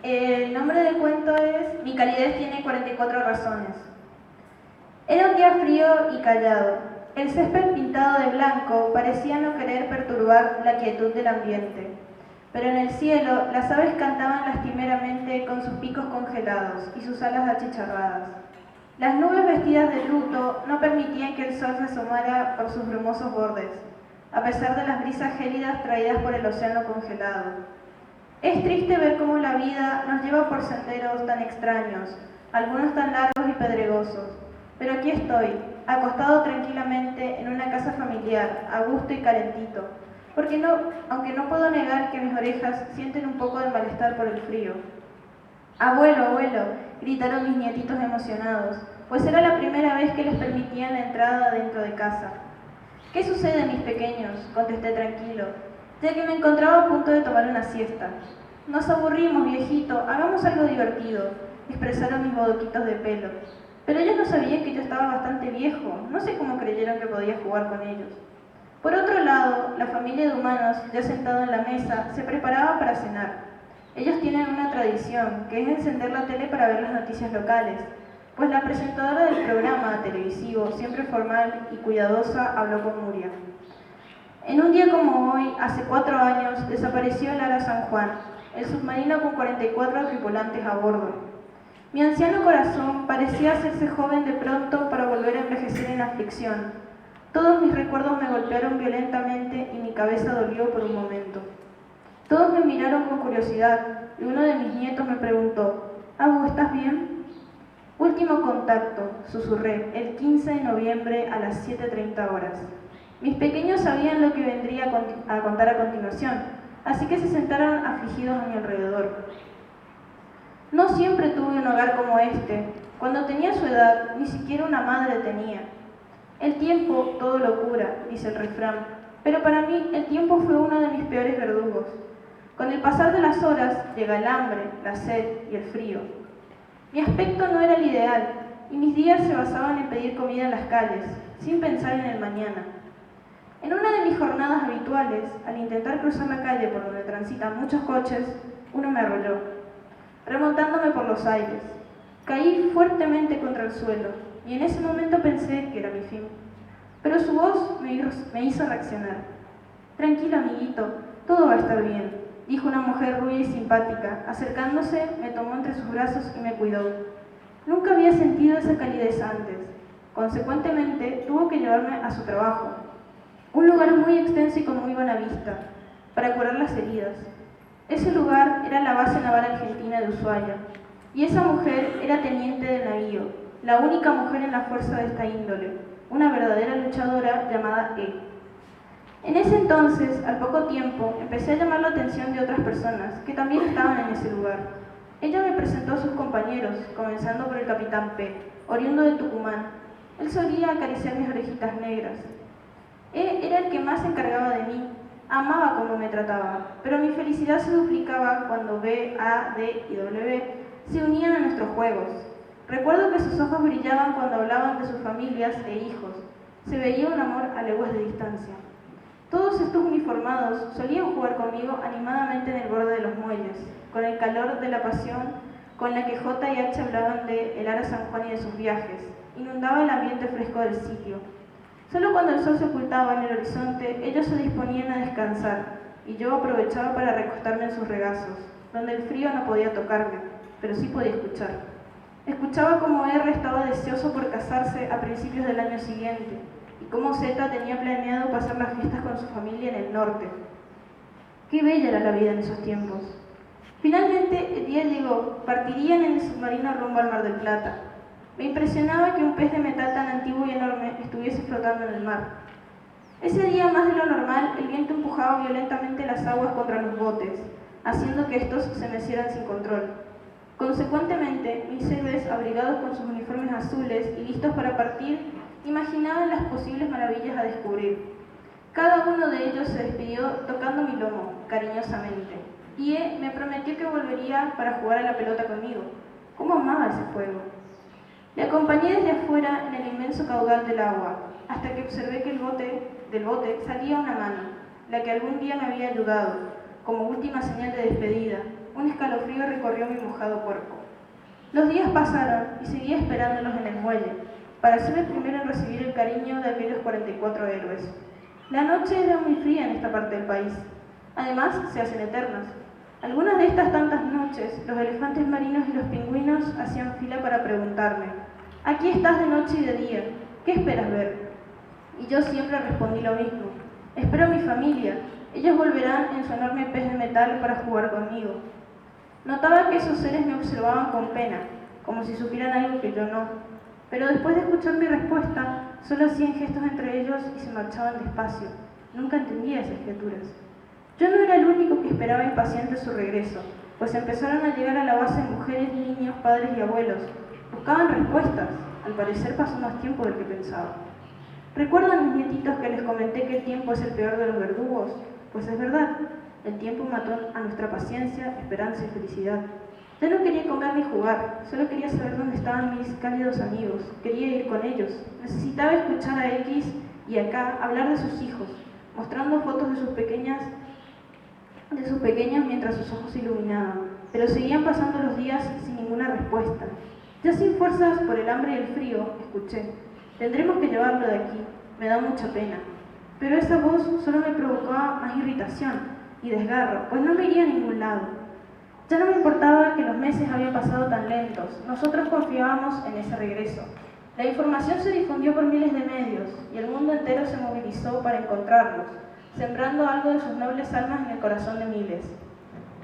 El nombre del cuento es Mi calidez tiene 44 razones. Era un día frío y callado. El césped pintado de blanco parecía no querer perturbar la quietud del ambiente. Pero en el cielo las aves cantaban lastimeramente con sus picos congelados y sus alas achicharradas. Las nubes vestidas de luto no permitían que el sol se asomara por sus brumosos bordes, a pesar de las brisas gélidas traídas por el océano congelado. Es triste ver cómo la vida nos lleva por senderos tan extraños, algunos tan largos y pedregosos. Pero aquí estoy, acostado tranquilamente en una casa familiar, a gusto y calentito, porque aunque no puedo negar que mis orejas sienten un poco de malestar por el frío. Abuelo, abuelo, gritaron mis nietitos emocionados, pues era la primera vez que les permitían la entrada dentro de casa. ¿Qué sucede, mis pequeños?, contesté tranquilo, ya que me encontraba a punto de tomar una siesta. Nos aburrimos, viejito, hagamos algo divertido, expresaron mis bodoquitos de pelo. Pero ellos no sabían que yo estaba bastante viejo, no sé cómo creyeron que podía jugar con ellos. Por otro lado, la familia de humanos, ya sentada en la mesa, se preparaba para cenar. Ellos tienen una tradición, que es encender la tele para ver las noticias locales, pues la presentadora del programa televisivo, siempre formal y cuidadosa, habló con Muria. En un día como hoy, hace 4 años, desapareció el Ara San Juan, el submarino con 44 tripulantes a bordo. Mi anciano corazón parecía hacerse joven de pronto para volver a envejecer en aflicción. Todos mis recuerdos me golpearon violentamente y mi cabeza dolió por un momento. Todos me miraron con curiosidad y uno de mis nietos me preguntó: «Abu, ¿estás bien?». «Último contacto», susurré, el 15 de noviembre a las 7:30 horas. Mis pequeños sabían lo que vendría a contar a continuación, así que se sentaron afligidos a mi alrededor. No siempre tuve un hogar como este. Cuando tenía su edad, ni siquiera una madre tenía. El tiempo todo lo cura, dice el refrán, pero para mí el tiempo fue uno de mis peores verdugos. Con el pasar de las horas llega el hambre, la sed y el frío. Mi aspecto no era el ideal, y mis días se basaban en pedir comida en las calles, sin pensar en el mañana. En una de mis jornadas habituales, al intentar cruzar la calle por donde transitan muchos coches, uno me arrolló, remontándome por los aires. Caí fuertemente contra el suelo, y en ese momento pensé que era mi fin. Pero su voz me hizo reaccionar. «Tranquilo, amiguito, todo va a estar bien», dijo una mujer rubia y simpática. Acercándose, me tomó entre sus brazos y me cuidó. Nunca había sentido esa calidez antes. Consecuentemente, tuvo que llevarme a su trabajo, un lugar muy extenso y con muy buena vista, para curar las heridas. Ese lugar era la base naval argentina de Ushuaia, y esa mujer era teniente de navío, la única mujer en la fuerza de esta índole, una verdadera luchadora llamada E. En ese entonces, al poco tiempo, empecé a llamar la atención de otras personas que también estaban en ese lugar. Ella me presentó a sus compañeros, comenzando por el capitán P, oriundo de Tucumán. Él solía acariciar mis orejitas negras. Era el que más se encargaba de mí. Amaba cómo me trataba, pero mi felicidad se duplicaba cuando B, A, D y W se unían a nuestros juegos. Recuerdo que sus ojos brillaban cuando hablaban de sus familias e hijos. Se veía un amor a leguas de distancia. Todos estos uniformados solían jugar conmigo animadamente en el borde de los muelles, con el calor de la pasión con la que J y H hablaban de el Ara San Juan y de sus viajes. Inundaba el ambiente fresco del sitio. Solo cuando el sol se ocultaba en el horizonte, ellos se disponían a descansar, y yo aprovechaba para recostarme en sus regazos, donde el frío no podía tocarme, pero sí podía escuchar. Escuchaba cómo R estaba deseoso por casarse a principios del año siguiente, y cómo Z tenía planeado pasar las fiestas con su familia en el norte. Qué bella era la vida en esos tiempos. Finalmente, el día llegó. Partirían en el submarino rumbo al Mar del Plata. Me impresionaba que un pez de metal tan antiguo y enorme estuviese flotando en el mar. Ese día, más de lo normal, el viento empujaba violentamente las aguas contra los botes, haciendo que estos se mecieran sin control. Consecuentemente, mis héroes, abrigados con sus uniformes azules y listos para partir, imaginaban las posibles maravillas a descubrir. Cada uno de ellos se despidió tocando mi lomo, cariñosamente, y me prometió que volvería para jugar a la pelota conmigo. ¿Cómo amaba ese juego? Le acompañé desde afuera en el inmenso caudal del agua, hasta que observé que del bote salía una mano, la que algún día me había ayudado, como última señal de despedida, Un escalofrío recorrió mi mojado cuerpo. Los días pasaron y seguía esperándolos en el muelle, para ser el primero en recibir el cariño de aquellos 44 héroes. La noche era muy fría en esta parte del país. Además, se hacen eternas. Algunas de estas tantas noches, los elefantes marinos y los pingüinos hacían fila para preguntarme: «Aquí estás de noche y de día, ¿qué esperas ver?». Y yo siempre respondí lo mismo: «Espero a mi familia, ellos volverán en su enorme pez de metal para jugar conmigo». Notaba que esos seres me observaban con pena, como si supieran algo que yo no. Pero después de escuchar mi respuesta, solo hacían gestos entre ellos y se marchaban despacio. Nunca entendía esas criaturas. Yo no era el único que esperaba impaciente su regreso, pues empezaron a llegar a la base mujeres, niños, padres y abuelos. Buscaban respuestas. Al parecer pasó más tiempo del que pensaba. ¿Recuerdan mis nietitos que les comenté que el tiempo es el peor de los verdugos? Pues es verdad. El tiempo mató a nuestra paciencia, esperanza y felicidad. Ya no quería comer ni jugar, solo quería saber dónde estaban mis cálidos amigos. Quería ir con ellos. Necesitaba escuchar a X y a K hablar de sus hijos, mostrando fotos de sus pequeños mientras sus ojos se iluminaban. Pero seguían pasando los días sin ninguna respuesta. Ya sin fuerzas por el hambre y el frío, escuché: «Tendremos que llevarlo de aquí, me da mucha pena». Pero esa voz solo me provocaba más irritación y desgarro, pues no me iría a ningún lado. Ya no me importaba que los meses habían pasado tan lentos, nosotros confiábamos en ese regreso. La información se difundió por miles de medios y el mundo entero se movilizó para encontrarlos, sembrando algo de sus nobles almas en el corazón de miles.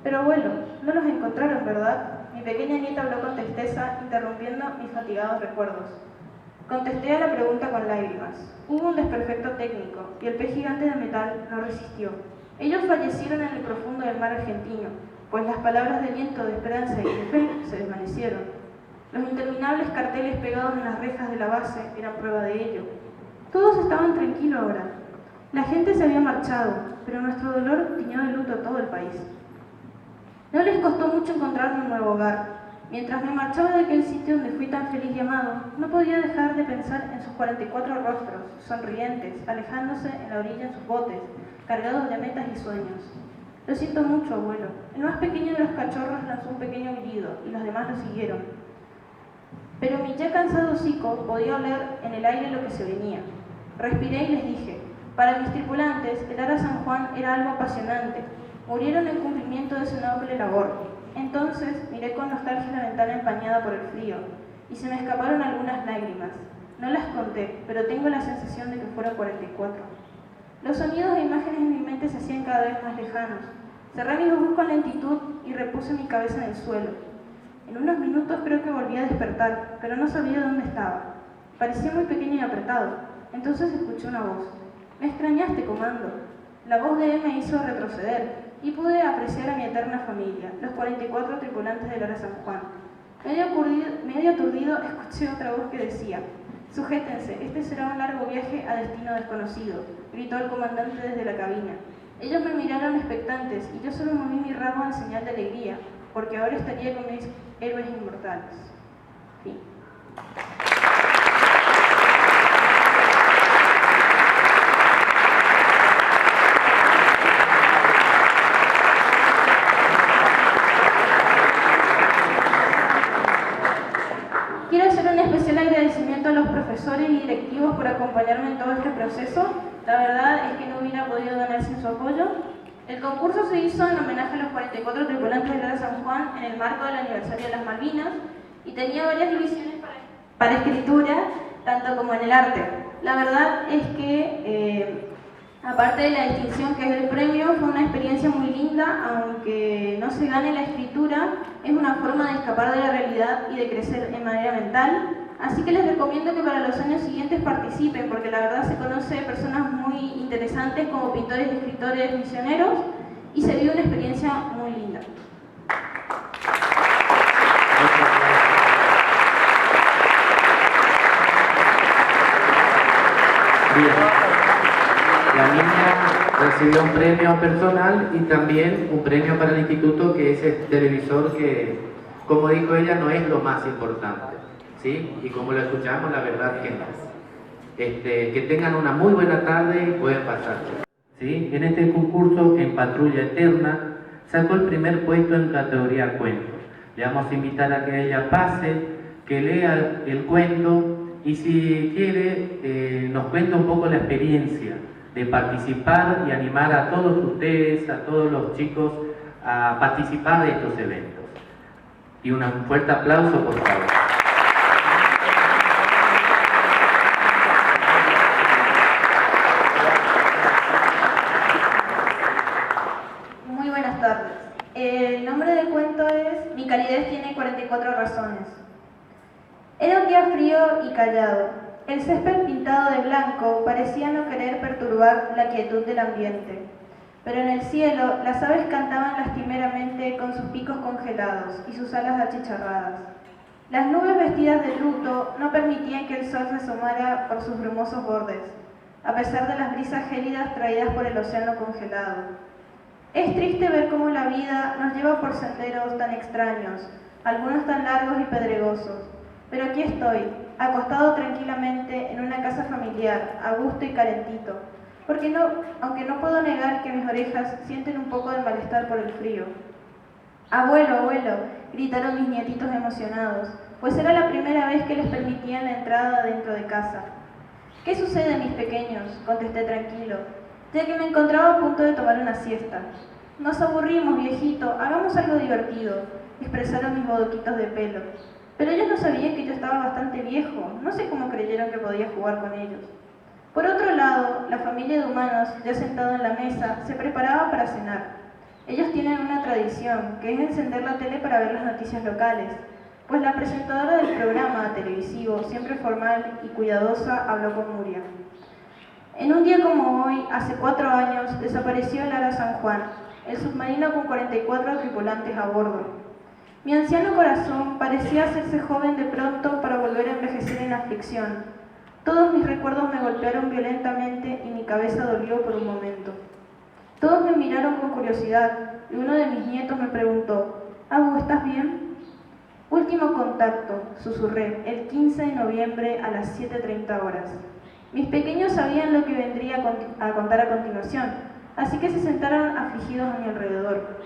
Pero abuelo, no los encontraron, ¿verdad?, mi pequeña nieta habló con tristeza, interrumpiendo mis fatigados recuerdos. Contesté a la pregunta con lágrimas. Hubo un desperfecto técnico y el pez gigante de metal no resistió. Ellos fallecieron en el profundo del mar argentino, pues las palabras de aliento, de esperanza y de fe se desvanecieron. Los interminables carteles pegados en las rejas de la base eran prueba de ello. Todos estaban tranquilos ahora. La gente se había marchado, pero nuestro dolor tiñó de luto a todo el país. No les costó mucho encontrarme un nuevo hogar. Mientras me marchaba de aquel sitio donde fui tan feliz y amado, no podía dejar de pensar en sus 44 rostros, sonrientes, alejándose en la orilla en sus botes, cargados de metas y sueños. Lo siento mucho, abuelo. El más pequeño de los cachorros lanzó un pequeño aullido y los demás lo siguieron. Pero mi ya cansado hocico podía oler en el aire lo que se venía. Respiré y les dije: «Para mis tripulantes, el Ara San Juan era algo apasionante. Murieron en cumplimiento de su noble labor». Entonces miré con nostalgia la ventana empañada por el frío y se me escaparon algunas lágrimas. No las conté, pero tengo la sensación de que fueron 44. Los sonidos e imágenes en mi mente se hacían cada vez más lejanos. Cerré mis ojos con lentitud y repuse mi cabeza en el suelo. En unos minutos creo que volví a despertar, pero no sabía dónde estaba. Parecía muy pequeño y apretado. Entonces escuché una voz. «Me extrañaste, comando». La voz de él me hizo retroceder y pude apreciar a mi eterna familia, los 44 tripulantes del Ara San Juan. Medio aturdido escuché otra voz que decía: «Sujétense, este será un largo viaje a destino desconocido», gritó el comandante desde la cabina. Ellos me miraron expectantes y yo solo moví mi ramo en señal de alegría, porque ahora estaría con mis héroes inmortales. Fin. Quiero hacer un especial agradecimiento a los profesores y directivos por acompañarme en todo este proceso. La verdad es que no hubiera podido ganar sin su apoyo. El concurso se hizo en homenaje a los 44 tripulantes del Ara San Juan en el marco del aniversario de las Malvinas y tenía varias divisiones para escritura, tanto como en el arte. La verdad es que, aparte de la distinción que es el premio, fue una experiencia muy linda. Aunque no se gane la escritura, es una forma de escapar de la realidad y de crecer de manera mental. Así que les recomiendo que para los años siguientes participen, porque la verdad se conoce personas muy interesantes como pintores y escritores misioneros y se vive una experiencia muy linda. Bien. La niña recibió un premio personal y también un premio para el instituto, que es el televisor, que, como dijo ella, no es lo más importante, ¿sí? Y como lo escuchamos, la verdad que no. Que tengan una muy buena tarde y pueden pasar, ¿sí? En este concurso, en Patrulla Eterna, sacó el primer puesto en categoría cuentos. Le vamos a invitar a que ella pase, que lea el cuento y si quiere nos cuente un poco la experiencia de participar y animar a todos ustedes, a todos los chicos a participar de estos eventos. Y un fuerte aplauso, por favor. Muy buenas tardes. El nombre del cuento es Mi calidez tiene 44 razones. Era un día frío y callado. El césped pintado de blanco parecía no querer perturbar la quietud del ambiente. Pero en el cielo las aves cantaban lastimeramente con sus picos congelados y sus alas achicharradas. Las nubes vestidas de luto no permitían que el sol se asomara por sus brumosos bordes, a pesar de las brisas gélidas traídas por el océano congelado. Es triste ver cómo la vida nos lleva por senderos tan extraños, algunos tan largos y pedregosos. Pero aquí estoy, acostado tranquilamente en una casa familiar, a gusto y calentito, porque aunque no puedo negar que mis orejas sienten un poco de malestar por el frío. «Abuelo, abuelo», gritaron mis nietitos emocionados, pues era la primera vez que les permitían la entrada dentro de casa. «¿Qué sucede, mis pequeños?», contesté tranquilo, ya que me encontraba a punto de tomar una siesta. «Nos aburrimos, viejito, hagamos algo divertido», expresaron mis bodoquitos de pelo. Pero ellos no sabían que yo estaba bastante viejo, no sé cómo creyeron que podía jugar con ellos. Por otro lado, la familia de humanos, ya sentada en la mesa, se preparaba para cenar. Ellos tienen una tradición, que es encender la tele para ver las noticias locales, pues la presentadora del programa televisivo, siempre formal y cuidadosa, habló con Muria. En un día como hoy, hace 4 años, desapareció el Ara San Juan, el submarino con 44 tripulantes a bordo. Mi anciano corazón parecía hacerse joven de pronto para volver a envejecer en aflicción. Todos mis recuerdos me golpearon violentamente y mi cabeza dolió por un momento. Todos me miraron con curiosidad y uno de mis nietos me preguntó: «Abu, ¿estás bien?». «Último contacto», susurré, el 15 de noviembre a las 7:30 horas. Mis pequeños sabían lo que vendría a contar a continuación, así que se sentaron afligidos a mi alrededor.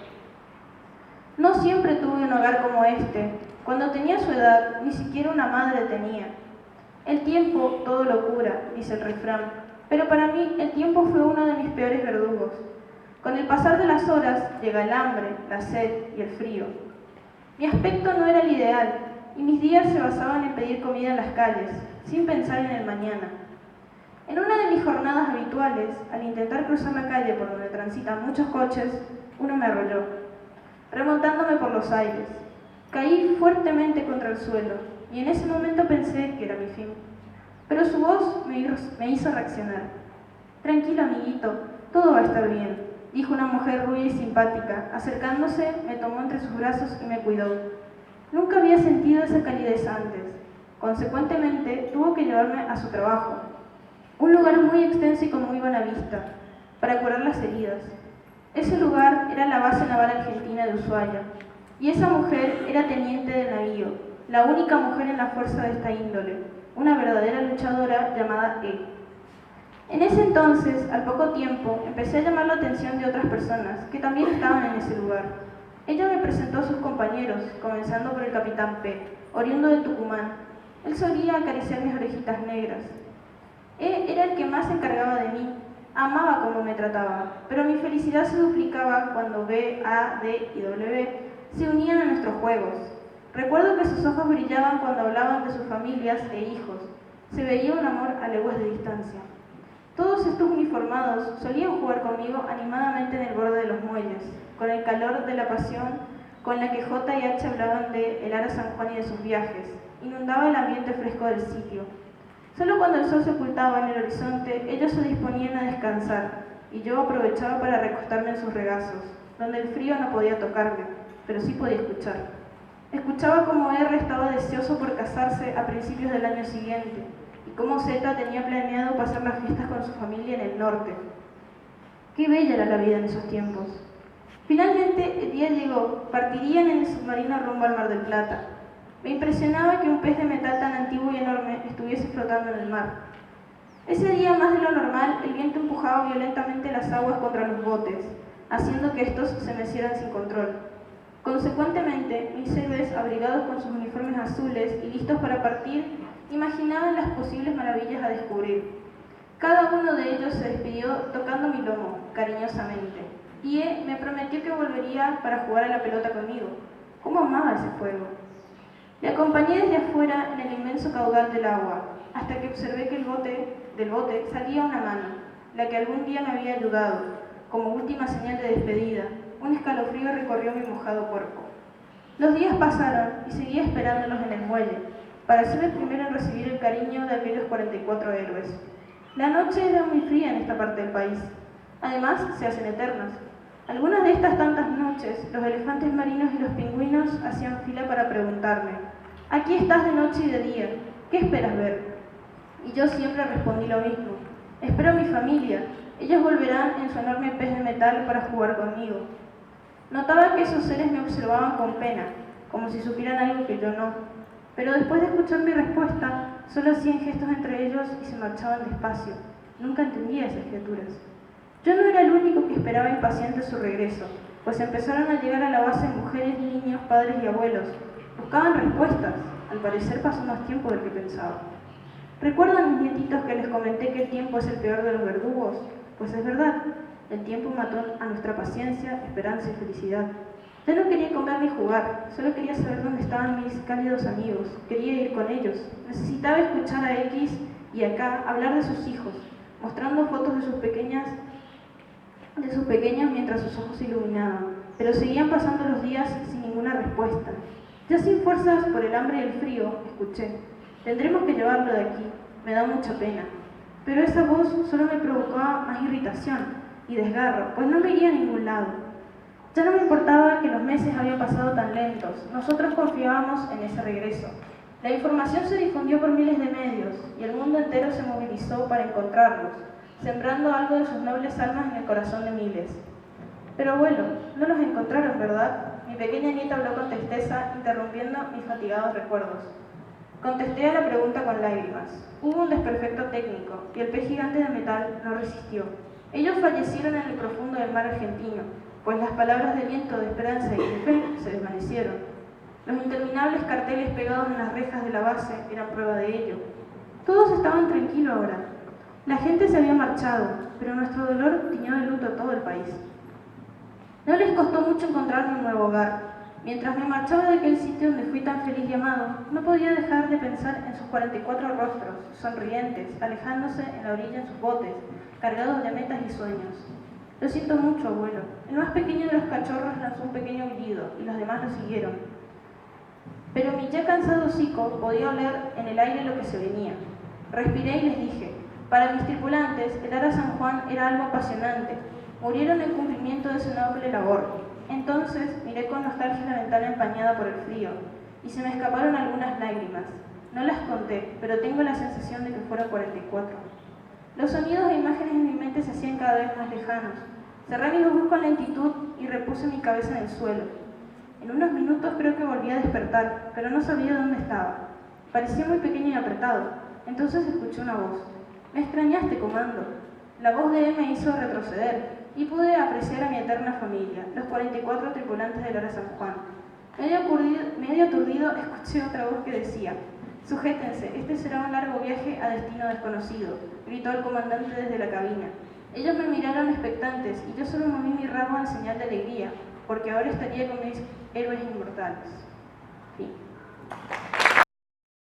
No siempre tuve un hogar como este. Cuando tenía su edad, ni siquiera una madre tenía. El tiempo todo lo cura, dice el refrán, pero para mí el tiempo fue uno de mis peores verdugos. Con el pasar de las horas llega el hambre, la sed y el frío. Mi aspecto no era el ideal y mis días se basaban en pedir comida en las calles, sin pensar en el mañana. En una de mis jornadas habituales, al intentar cruzar la calle por donde transitan muchos coches, uno me arrolló, remontándome por los aires. Caí fuertemente contra el suelo y en ese momento pensé que era mi fin. Pero su voz me hizo reaccionar. «Tranquilo, amiguito, todo va a estar bien», dijo una mujer rubia y simpática. Acercándose, me tomó entre sus brazos y me cuidó. Nunca había sentido esa calidez antes. Consecuentemente, tuvo que llevarme a su trabajo, un lugar muy extenso y con muy buena vista, para curar las heridas. Ese lugar era la base naval argentina de Ushuaia, y esa mujer era teniente de navío, la única mujer en la fuerza de esta índole, una verdadera luchadora llamada E. En ese entonces, al poco tiempo, empecé a llamar la atención de otras personas que también estaban en ese lugar. Ella me presentó a sus compañeros, comenzando por el capitán P., oriundo de Tucumán. Él solía acariciar mis orejitas negras. Era el que más se encargaba de mí. Amaba cómo me trataba, pero mi felicidad se duplicaba cuando B, A, D y W se unían a nuestros juegos. Recuerdo que sus ojos brillaban cuando hablaban de sus familias e hijos. Se veía un amor a leguas de distancia. Todos estos uniformados solían jugar conmigo animadamente en el borde de los muelles, con el calor de la pasión con la que J y H hablaban de el Ara San Juan y de sus viajes. Inundaba el ambiente fresco del sitio. Solo cuando el sol se ocultaba en el horizonte, ellos se disponían a descansar, y yo aprovechaba para recostarme en sus regazos, donde el frío no podía tocarme, pero sí podía escuchar. Escuchaba cómo R estaba deseoso por casarse a principios del año siguiente, y cómo Z tenía planeado pasar las fiestas con su familia en el norte. Qué bella era la vida en esos tiempos. Finalmente, el día llegó. Partirían en el submarino rumbo al Mar del Plata. Me impresionaba que un pez de metal tan antiguo y enorme estuviese flotando en el mar. Ese día, más de lo normal, el viento empujaba violentamente las aguas contra los botes. haciendo que estos se mecieran sin control. Consecuentemente, mis héroes, abrigados con sus uniformes azules y listos para partir, imaginaban las posibles maravillas a descubrir. Cada uno de ellos se despidió tocando mi lomo, cariñosamente. Ie me prometió que volvería para jugar a la pelota conmigo. ¿Cómo amaba ese fuego? Le acompañé desde afuera en el inmenso caudal del agua, hasta que observé que del bote salía una mano, la que algún día me había ayudado, como última señal de despedida. Un escalofrío recorrió mi mojado cuerpo. Los días pasaron y seguía esperándolos en el muelle, para ser el primero en recibir el cariño de aquellos 44 héroes. La noche era muy fría en esta parte del país. Además, se hacen eternas. Algunas de estas tantas noches, los elefantes marinos y los pingüinos hacían fila para preguntarme: «Aquí estás de noche y de día, ¿qué esperas ver?». Y yo siempre respondí lo mismo: «Espero a mi familia, ellos volverán en su enorme pez de metal para jugar conmigo». Notaba que esos seres me observaban con pena, como si supieran algo que yo no. Pero después de escuchar mi respuesta, solo hacían gestos entre ellos y se marchaban despacio. Nunca entendía a esas criaturas. Yo no era el único que esperaba impaciente su regreso, pues empezaron a llegar a la base mujeres, niños, padres y abuelos. Buscaban respuestas. Al parecer pasó más tiempo del que pensaba. ¿Recuerdan mis nietitos que les comenté que el tiempo es el peor de los verdugos? Pues es verdad, el tiempo mató a nuestra paciencia, esperanza y felicidad. Yo no quería comer ni jugar, solo quería saber dónde estaban mis cálidos amigos. Quería ir con ellos. Necesitaba escuchar a X y a K hablar de sus hijos, mostrando fotos de sus pequeños mientras sus ojos se iluminaban. Pero seguían pasando los días sin ninguna respuesta. Ya sin fuerzas por el hambre y el frío, escuché: «Tendremos que llevarlo de aquí, me da mucha pena». Pero esa voz solo me provocaba más irritación y desgarro, pues no me iría a ningún lado. Ya no me importaba que los meses habían pasado tan lentos, nosotros confiábamos en ese regreso. La información se difundió por miles de medios y el mundo entero se movilizó para encontrarlos, sembrando algo de sus nobles almas en el corazón de miles. Pero abuelo, no los encontraron, ¿verdad?, mi pequeña nieta habló con tristeza, interrumpiendo mis fatigados recuerdos. Contesté a la pregunta con lágrimas. Hubo un desperfecto técnico y el pez gigante de metal no resistió. Ellos fallecieron en el profundo del mar argentino, pues las palabras de aliento, de esperanza y de fe se desvanecieron. Los interminables carteles pegados en las rejas de la base eran prueba de ello. Todos estaban tranquilos ahora. La gente se había marchado, pero nuestro dolor tiñó de luto a todo el país. No les costó mucho encontrarme un nuevo hogar. Mientras me marchaba de aquel sitio donde fui tan feliz y amado, no podía dejar de pensar en sus 44 rostros, sonrientes, alejándose en la orilla en sus botes, cargados de metas y sueños. Lo siento mucho, abuelo. El más pequeño de los cachorros lanzó un pequeño aullido y los demás lo siguieron. Pero mi ya cansado hocico podía oler en el aire lo que se venía. Respiré y les dije: para mis tripulantes, el Ara San Juan era algo apasionante. Murieron en cumplimiento de su noble labor. Entonces miré con nostalgia la ventana empañada por el frío y se me escaparon algunas lágrimas. No las conté, pero tengo la sensación de que fueron 44. Los sonidos e imágenes en mi mente se hacían cada vez más lejanos. Cerré mis ojos con lentitud y repuse mi cabeza en el suelo. En unos minutos creo que volví a despertar, pero no sabía dónde estaba. Parecía muy pequeño y apretado. Entonces escuché una voz. «Me extrañaste, comando». La voz de él me hizo retroceder y pude apreciar a mi eterna familia, los 44 tripulantes del Ara San Juan. Medio aturdido escuché otra voz que decía: «Sujétense, este será un largo viaje a destino desconocido», gritó el comandante desde la cabina. Ellos me miraron expectantes y yo solo moví mi ramo en señal de alegría, porque ahora estaría con mis héroes inmortales. Fin.